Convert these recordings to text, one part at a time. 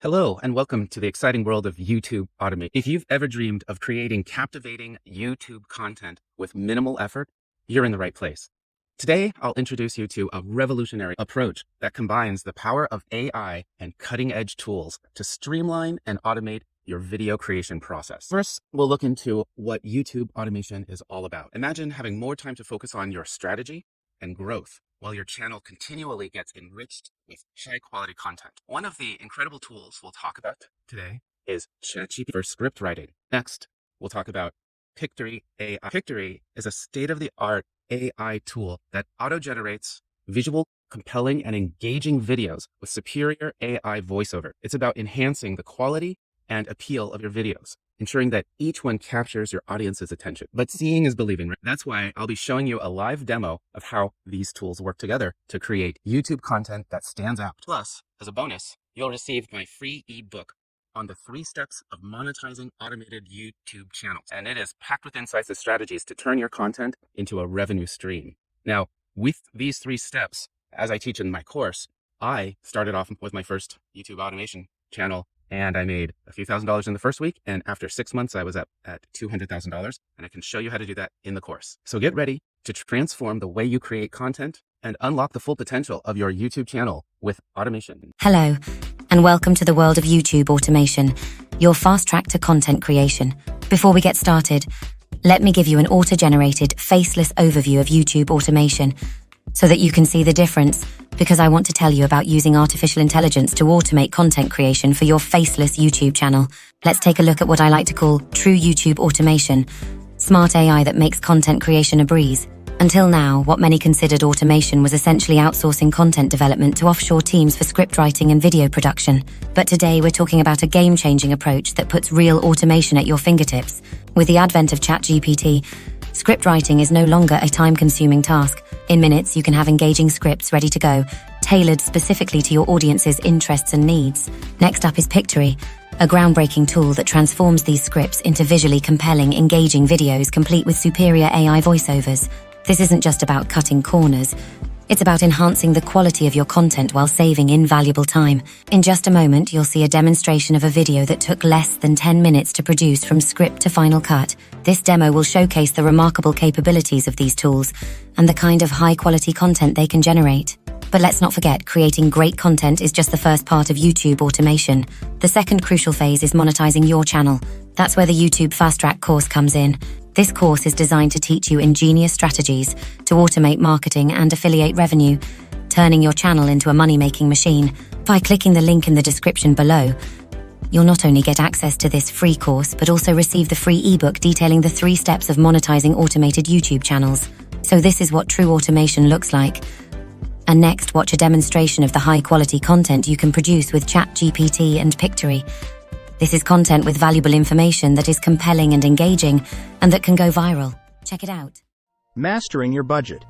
Hello, and welcome to the exciting world of YouTube automation. If you've ever dreamed of creating captivating YouTube content with minimal effort, you're in the right place. Today, I'll introduce you to a revolutionary approach that combines the power of AI and cutting-edge tools to streamline and automate your video creation process. First, we'll look into what YouTube automation is all about. Imagine having more time to focus on your strategy and growth while your channel continually gets enriched with high-quality content. One of the incredible tools we'll talk about today is ChatGPT for script writing. Next, we'll talk about Pictory AI. Pictory is a state-of-the-art AI tool that auto-generates visual, compelling, and engaging videos with superior AI voiceover. It's about enhancing the quality and appeal of your videos, ensuring that each one captures your audience's attention. But seeing is believing, right? That's why I'll be showing you a live demo of how these tools work together to create YouTube content that stands out. Plus, as a bonus, you'll receive my free ebook on the 3 steps of monetizing automated YouTube channels. And it is packed with insights and strategies to turn your content into a revenue stream. Now, with these 3 steps, as I teach in my course, I started off with my first YouTube automation channel, and I made a few $1,000s in the first week. And after 6 months, I was up at $200,000. And I can show you how to do that in the course. So get ready to transform the way you create content and unlock the full potential of your YouTube channel with automation. Hello, and welcome to the world of YouTube automation, your fast track to content creation. Before we get started, let me give you an auto-generated, faceless overview of YouTube automation so that you can see the difference, because I want to tell you about using artificial intelligence to automate content creation for your faceless YouTube channel. Let's take a look at what I like to call true YouTube automation, smart AI that makes content creation a breeze. Until now, what many considered automation was essentially outsourcing content development to offshore teams for script writing and video production. But today we're talking about a game-changing approach that puts real automation at your fingertips. With the advent of ChatGPT, script writing is no longer a time-consuming task. In minutes, you can have engaging scripts ready to go, tailored specifically to your audience's interests and needs. Next up is Pictory, a groundbreaking tool that transforms these scripts into visually compelling, engaging videos complete with superior AI voiceovers. This isn't just about cutting corners. It's about enhancing the quality of your content while saving invaluable time. In just a moment, you'll see a demonstration of a video that took less than 10 minutes to produce from script to final cut. This demo will showcase the remarkable capabilities of these tools and the kind of high-quality content they can generate. But let's not forget, creating great content is just the first part of YouTube automation. The second crucial phase is monetizing your channel. That's where the YouTube Fast Track course comes in. This course is designed to teach you ingenious strategies to automate marketing and affiliate revenue, turning your channel into a money-making machine. By clicking the link in the description below, you'll not only get access to this free course, but also receive the free ebook detailing the 3 steps of monetizing automated YouTube channels. So this is what true automation looks like. And next, watch a demonstration of the high-quality content you can produce with ChatGPT and Pictory. This is content with valuable information that is compelling and engaging, and that can go viral. Check it out. Mastering your budget.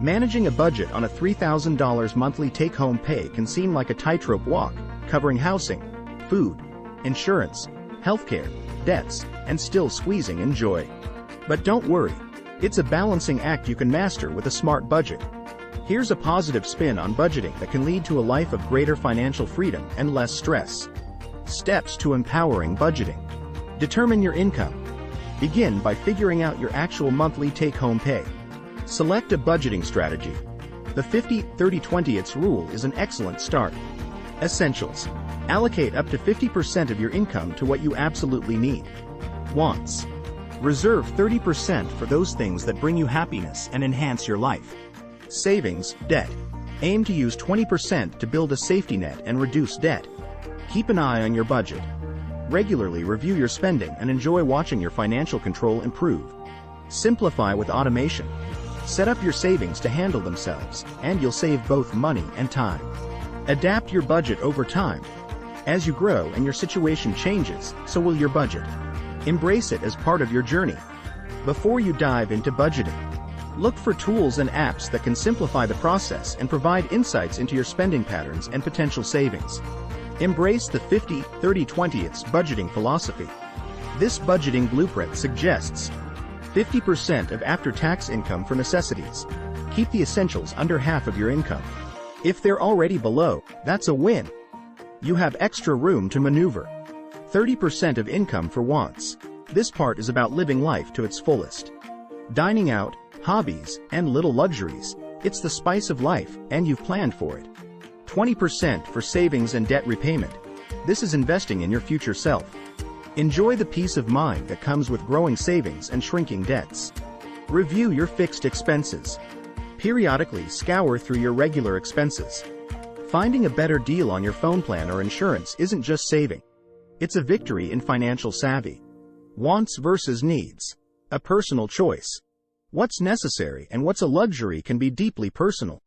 Managing a budget on a $3,000 monthly take-home pay can seem like a tightrope walk, covering housing, food, insurance, healthcare, debts, and still squeezing in joy. But don't worry, it's a balancing act you can master with a smart budget. Here's a positive spin on budgeting that can lead to a life of greater financial freedom and less stress. Steps to empowering budgeting. Determine your income. Begin by figuring out your actual monthly take-home pay. Select a budgeting strategy. The 50-30-20 rule is an excellent start. Essentials. Allocate up to 50% of your income to what you absolutely need. Wants. Reserve 30% for those things that bring you happiness and enhance your life. Savings, debt. Aim to use 20% to build a safety net and reduce debt. Keep an eye on your budget. Regularly review your spending and enjoy watching your financial control improve. Simplify with automation. Set up your savings to handle themselves, and you'll save both money and time. Adapt your budget over time. As you grow and your situation changes, so will your budget. Embrace it as part of your journey. Before you dive into budgeting, look for tools and apps that can simplify the process and provide insights into your spending patterns and potential savings. Embrace the 50-30-20 budgeting philosophy. This budgeting blueprint suggests 50% of after-tax income for necessities. Keep the essentials under half of your income. If they're already below, that's a win. You have extra room to maneuver. 30% of income for wants. This part is about living life to its fullest. Dining out, hobbies, and little luxuries. It's the spice of life, and you've planned for it. 20% for savings and debt repayment. This is investing in your future self. Enjoy the peace of mind that comes with growing savings and shrinking debts. Review your fixed expenses. Periodically scour through your regular expenses. Finding a better deal on your phone plan or insurance isn't just saving. It's a victory in financial savvy. Wants versus needs. A personal choice. What's necessary and what's a luxury can be deeply personal.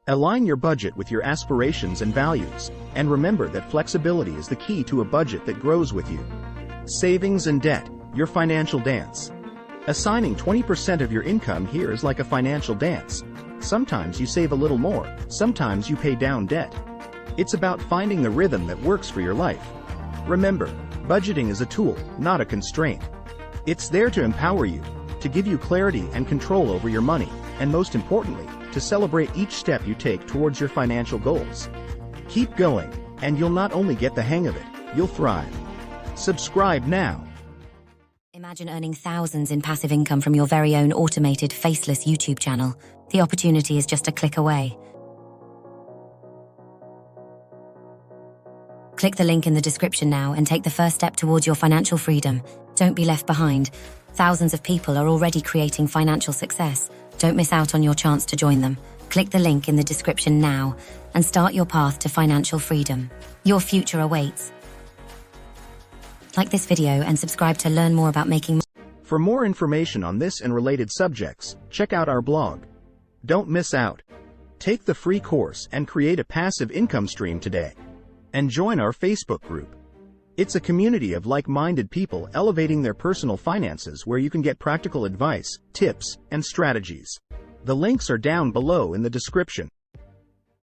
Align your budget with your aspirations and values, and remember that flexibility is the key to a budget that grows with you. Savings and debt, your financial dance. Assigning 20% of your income here is like a financial dance. Sometimes you save a little more, sometimes you pay down debt. It's about finding the rhythm that works for your life. Remember, budgeting is a tool, not a constraint. It's there to empower you, to give you clarity and control over your money, and most importantly, to celebrate each step you take towards your financial goals. Keep going, and you'll not only get the hang of it, you'll thrive. Subscribe now. Imagine earning thousands in passive income from your very own automated, faceless YouTube channel. The opportunity is just a click away. Click the link in the description now and take the first step towards your financial freedom. Don't be left behind. Thousands of people are already creating financial success. Don't miss out on your chance to join them. Click the link in the description now and start your path to financial freedom. Your future awaits. Like this video and subscribe to learn more about making. For more information on this and related subjects, check out our blog. Don't miss out. Take the free course and create a passive income stream today. And join our Facebook group. It's a community of like-minded people elevating their personal finances where you can get practical advice, tips, and strategies. The links are down below in the description.